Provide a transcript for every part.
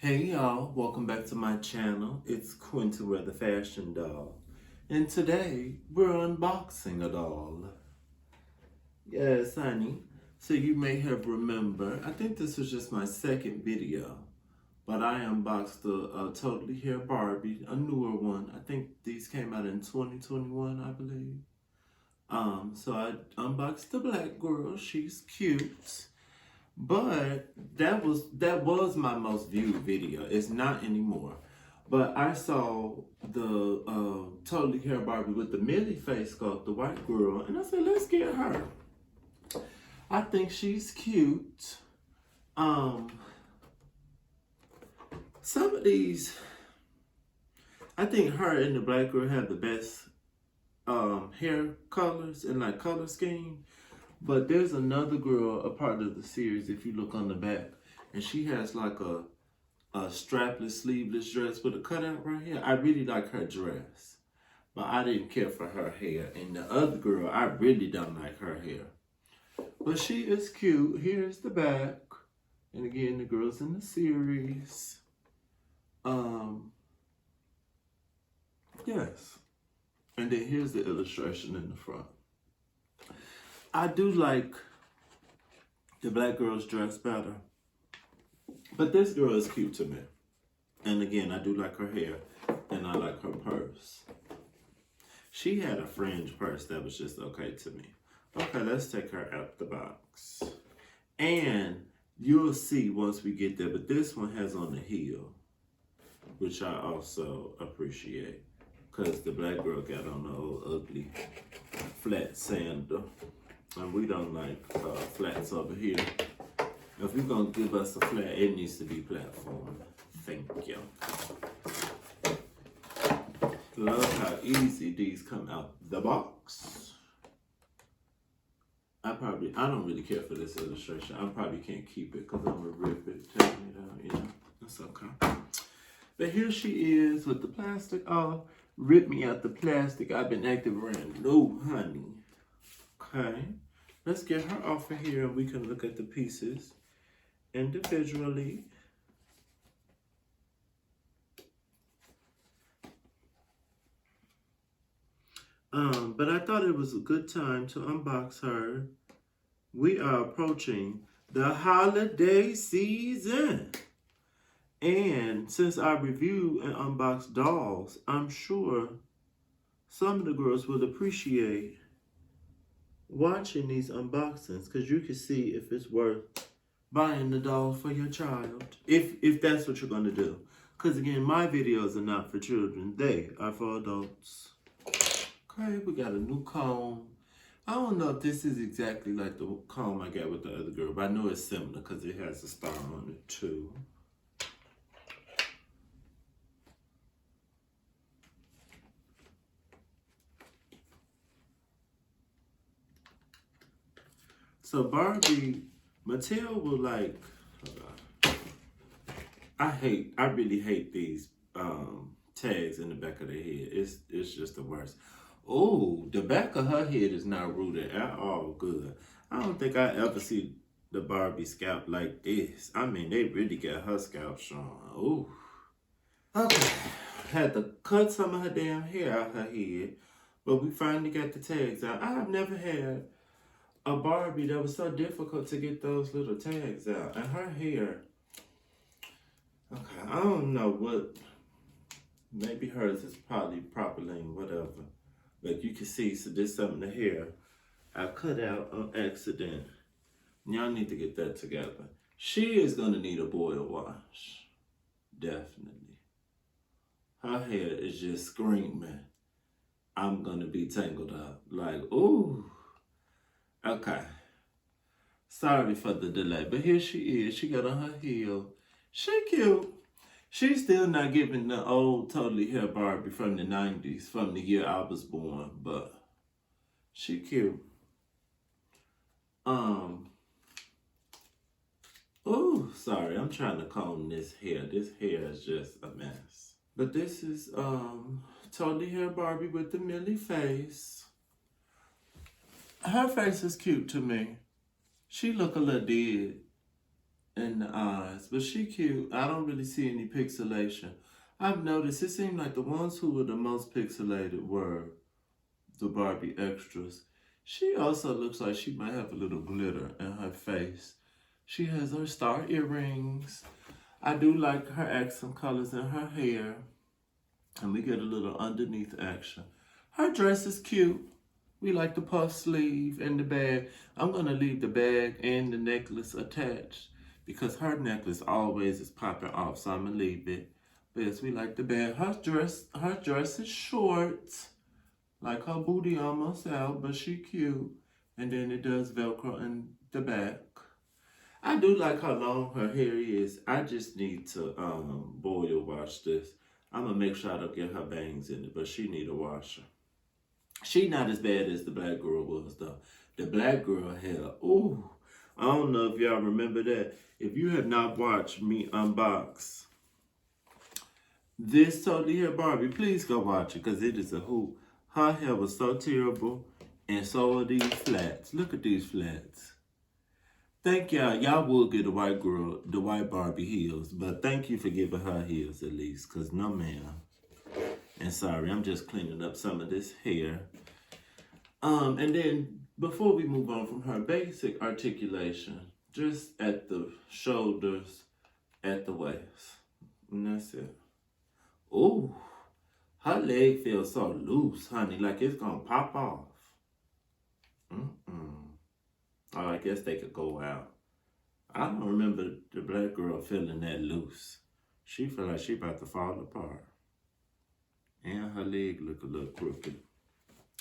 Hey y'all, welcome back to my channel. It's Quinta the Fashion Doll. And today, we're unboxing a doll. Yes, honey. So you may have remembered, I think this was just my second video, but I unboxed the Totally Hair Barbie, a newer one. I think these came out in 2021, I believe. So I unboxed the black girl. She's cute. But that was my most viewed video. It's not anymore. But I saw the Totally Hair Barbie with the Millie face sculpt, the white girl, and I said, let's get her. I think she's cute. Some of these, I think her and the black girl have the best hair colors and like color scheme. But there's another girl, a part of the series, if you look on the back, and she has like a strapless, sleeveless dress with a cutout right here. I really like her dress, but I didn't care for her hair. And the other girl, I really don't like her hair. But she is cute. Here's the back. And again, the girls in the series. Yes. And then here's the illustration in the front. I do like the black girl's dress better, but this girl is cute to me. And again, I do like her hair, and I like her purse. She had a fringe purse that was just okay to me. Okay, let's take her out the box. And you'll see once we get there, but this one has on the heel, which I also appreciate, because the black girl got on the old ugly flat sandal. And we don't like flats over here. If you're gonna give us a flat, it needs to be platform. Thank you. Love how easy these come out the box. I don't really care for this illustration. I probably can't keep it because I'm gonna rip it, taking it out, you know. That's okay. But here she is with the plastic off. Rip me out the plastic. I've been acting around. No, honey. Okay, let's get her off of here and we can look at the pieces individually. But I thought it was a good time to unbox her. We are approaching the holiday season. And since I review and unbox dolls, I'm sure some of the girls will appreciate watching these unboxings, because you can see if it's worth buying the doll for your child, if that's what you're going to do. Because again, my videos are not for children, they are for adults. Okay, we got a new comb. I don't know if this is exactly like the comb I got with the other girl, but I know it's similar because it has a star on it too. So Barbie, Mattel will like, I really hate these tags in the back of the head. It's just the worst. Oh, the back of her head is not rooted at all good. I don't think I ever see the Barbie scalp like this. I mean, they really got her scalp showing. Oh. Okay. Had to cut some of her damn hair out her head, but we finally got the tags out. I've never had a Barbie that was so difficult to get those little tags out. And her hair, okay, I don't know what, maybe hers is probably propylene, whatever. But you can see, so there's some of the hair I cut out on accident. Y'all need to get that together. She is gonna need a boil wash, definitely. Her hair is just screaming, I'm gonna be tangled up. Like, ooh. Okay. Sorry for the delay, but here she is. She got on her heel. She cute. She's still not giving the old Totally Hair Barbie from the 90s, from the year I was born, but she cute. Oh, sorry, I'm trying to comb this hair. This hair is just a mess. But this is Totally Hair Barbie with the Millie face. Her face is cute to me. She look a little dead. in the eyes. But she cute. I don't really see any pixelation. I've noticed it seemed like the ones who were the most pixelated were the Barbie extras. She also looks like she might have a little glitter in her face. She has her star earrings. I do like her accent colors in her hair. And we get a little underneath action. Her dress is cute. We like the puff sleeve and the bag. I'm going to leave the bag and the necklace attached because her necklace always is popping off, so I'm going to leave it. But yes, we like the bag. Her dress is short, like her booty almost out, but she cute. And then it does Velcro in the back. I do like how long her hair is. I just need to boil wash this. I'm going to make sure I don't get her bangs in it, but she need a washer. She not as bad as the black girl was, though. The black girl had, ooh, I don't know if y'all remember that. If you have not watched me unbox this Totally Hair Barbie, please go watch it, because it is a hoot. Her hair was so terrible, and so are these flats. Look at these flats. Thank y'all. Y'all will get the white girl, the white Barbie heels, but thank you for giving her heels at least, because no ma'am. And sorry, I'm just cleaning up some of this hair. And then before we move on from her basic articulation, just at the shoulders, at the waist. And that's it. Ooh, her leg feels so loose, honey, like it's gonna pop off. Oh, I guess they could go out. I don't remember the black girl feeling that loose. She feel like she about to fall apart. And her leg look a little crooked.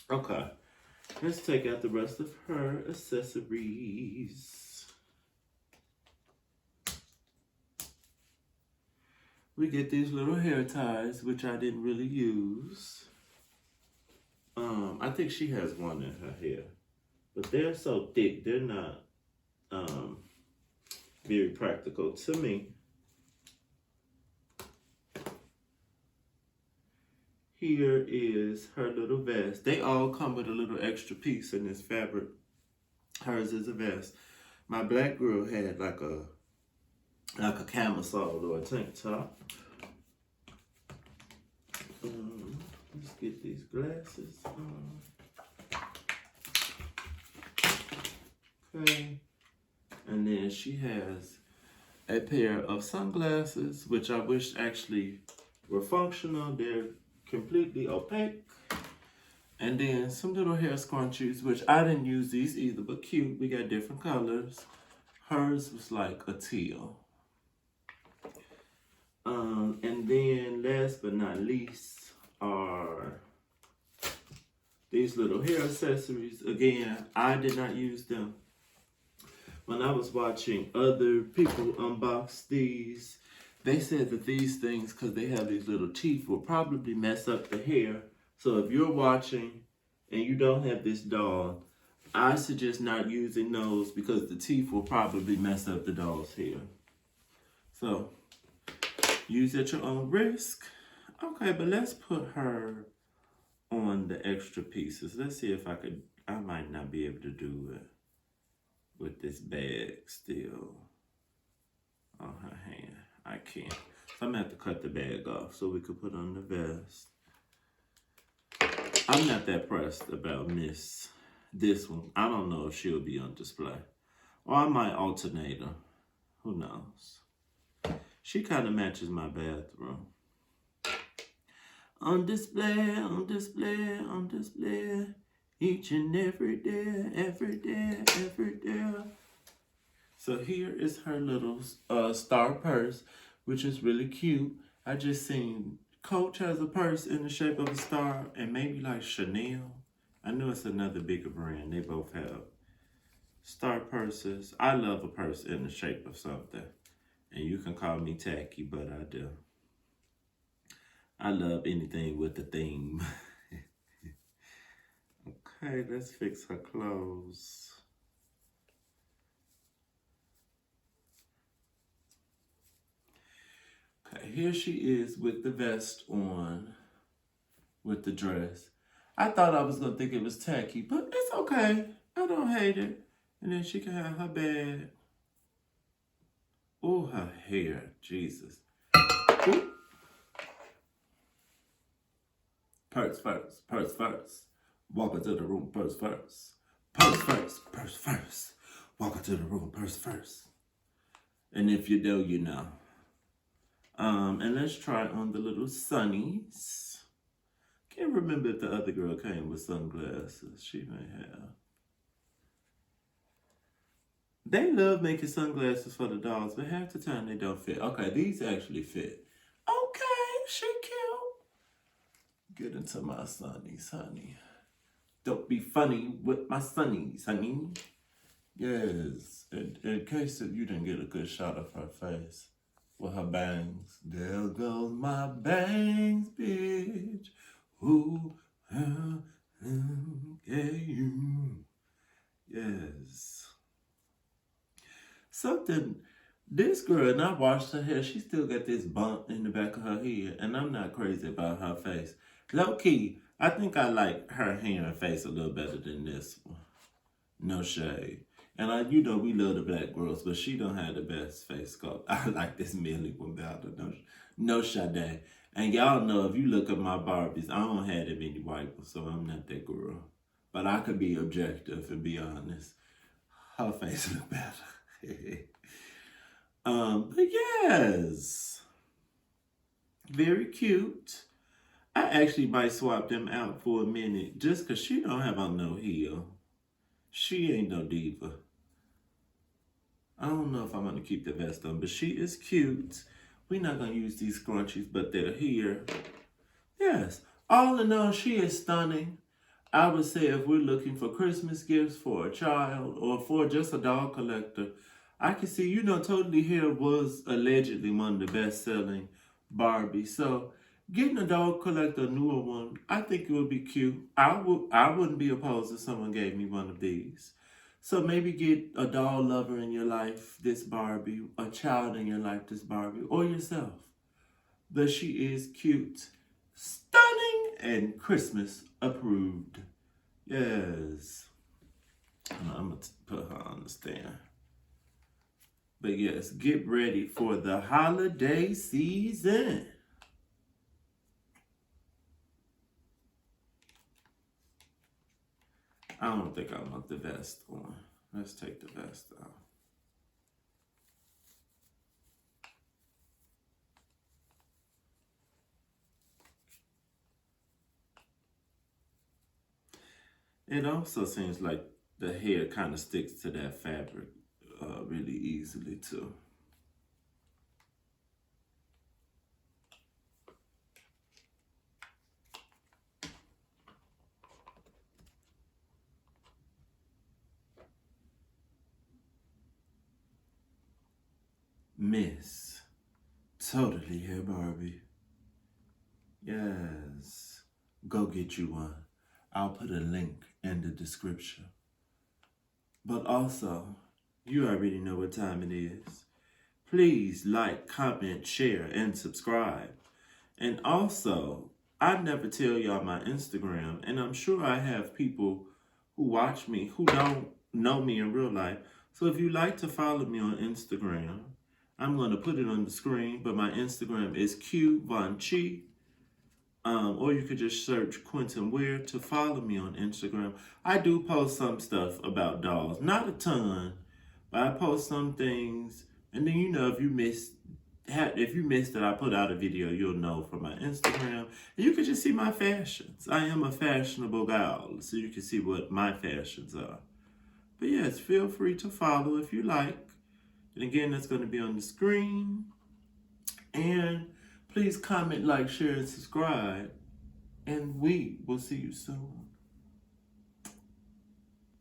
Okay, let's take out the rest of her accessories. We get these little hair ties, which I didn't really use. I think she has one in her hair. But they're so thick, they're not very practical to me. Here is her little vest. They all come with a little extra piece in this fabric. Hers is a vest. My black girl had like a camisole or a tank top. Let's get these glasses on. Okay. And then she has a pair of sunglasses, which I wish actually were functional. They're completely opaque. And then some little hair scrunchies, which I didn't use these either, but cute. We got different colors. Hers was like a teal. And then last but not least are these little hair accessories. Again, I did not use them. When I was watching other people unbox these, they said that these things, because they have these little teeth, will probably mess up the hair. So if you're watching and you don't have this doll, I suggest not using those because the teeth will probably mess up the doll's hair. So use at your own risk. Okay, but let's put her on the extra pieces. Let's see if I might not be able to do it with this bag still on her hand. I can't. So I'm gonna have to cut the bag off so we could put on the vest. I'm not that pressed about this one. I don't know if she'll be on display. Or I might alternate her. Who knows? She kind of matches my bathroom. On display, on display, on display. Each and every day, every day, every day. So here is her little star purse, which is really cute. I just seen Coach has a purse in the shape of a star, and maybe like Chanel. I know it's another bigger brand. They both have star purses. I love a purse in the shape of something. And you can call me tacky, but I do. I love anything with a theme. Okay, let's fix her clothes. Okay, here she is with the vest on, with the dress. I thought I was going to think it was tacky, but it's okay. I don't hate it. And then she can have her bag. Oh, her hair. Jesus. Ooh. Purse first. Purse first. Walk into the room. Purse first. Purse first. Purse first. Walk into the room. Purse first. And if you know, you know. And let's try on the little sunnies. Can't remember if the other girl came with sunglasses. She may have. They love making sunglasses for the dolls, but half the time they don't fit. Okay, these actually fit. Okay, she cute. Get into my sunnies, honey. Don't be funny with my sunnies, honey. Yes, in case that you didn't get a good shot of her face with her bangs. There goes my bangs, bitch. Who gave you? Yes. Something, this girl, and I washed her hair, she still got this bump in the back of her head, and I'm not crazy about her face. Low key, I think I like her hair and face a little better than this one. No shade. And you know, we love the black girls, but she don't have the best face sculpt. I like this Millie one better. No shade. And y'all know, if you look at my Barbies, I don't have that many white ones, so I'm not that girl. But I could be objective and be honest. Her face look better. But yes, very cute. I actually might swap them out for a minute just because she don't have on no heel. She ain't no diva. I don't know if I'm going to keep the vest on, but she is cute. We're not going to use these scrunchies, but they're here. Yes, all in all, she is stunning. I would say if we're looking for Christmas gifts for a child or for just a doll collector, I can see, you know, Totally Hair was allegedly one of the best-selling Barbies. So getting a doll collector, a newer one, I think it would be cute. I wouldn't be opposed if someone gave me one of these. So maybe get a doll lover in your life, this Barbie, a child in your life, this Barbie, or yourself. But she is cute, stunning, and Christmas approved. Yes. I'm going to put her on the stand. But yes, get ready for the holiday season. I don't think I want the vest on. Let's take the vest off. It also seems like the hair kind of sticks to that fabric really easily too. Miss Totally Hair Barbie. Yes. Go get you one. I'll put a link in the description. But also, you already know what time it is. Please like, comment, share, and subscribe. And also, I never tell y'all my Instagram, and I'm sure I have people who watch me who don't know me in real life. So if you like to follow me on Instagram, I'm going to put it on the screen, but my Instagram is QVonChi. Or you could just search Quentin Weir to follow me on Instagram. I do post some stuff about dolls. Not a ton, but I post some things. And then, you know, if you missed that I put out a video, you'll know from my Instagram. And you can just see my fashions. I am a fashionable gal, so you can see what my fashions are. But yes, feel free to follow if you like. And again, that's going to be on the screen. And please comment, like, share, and subscribe. And we will see you soon.